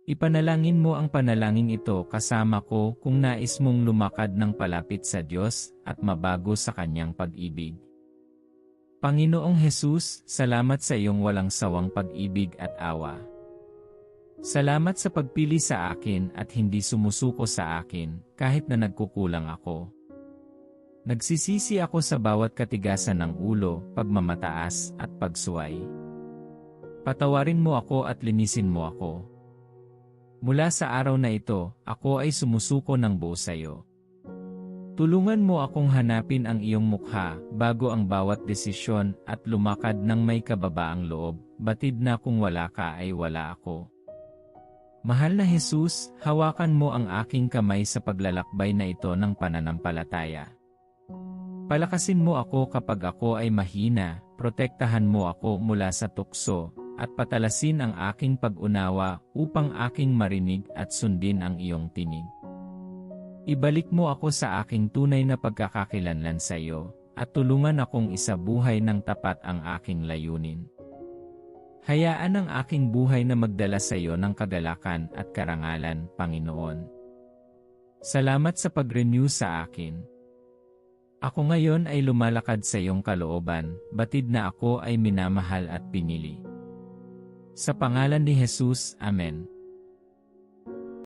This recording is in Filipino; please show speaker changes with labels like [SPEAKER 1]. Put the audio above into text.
[SPEAKER 1] Ipanalangin mo ang panalangin ito kasama ko kung nais mong lumakad ng palapit sa Diyos at mabago sa Kanyang pag-ibig. Panginoong Hesus, salamat sa iyong walang sawang pag-ibig at awa. Salamat sa pagpili sa akin at hindi sumusuko sa akin kahit na nagkukulang ako. Nagsisisi ako sa bawat katigasan ng ulo, pagmamataas at pagsuway. Patawarin mo ako at linisin mo ako. Mula sa araw na ito, ako ay sumusuko ng buo sa iyo. Tulungan mo akong hanapin ang iyong mukha bago ang bawat desisyon at lumakad ng may kababaang loob, batid na kung wala ka ay wala ako. Mahal na Hesus, hawakan mo ang aking kamay sa paglalakbay na ito ng pananampalataya. Palakasin mo ako kapag ako ay mahina, protektahan mo ako mula sa tukso, at patalasin ang aking pag-unawa upang aking marinig at sundin ang iyong tinig. Ibalik mo ako sa aking tunay na pagkakakilanlan sa iyo, at tulungan akong isabuhay ng tapat ang aking layunin. Hayaan ang aking buhay na magdala sa iyo ng kagalakan at karangalan, Panginoon. Salamat sa pag-renew sa akin. Ako ngayon ay lumalakad sa iyong kalooban, batid na ako ay minamahal at pinili. Sa pangalan ni Jesus, Amen.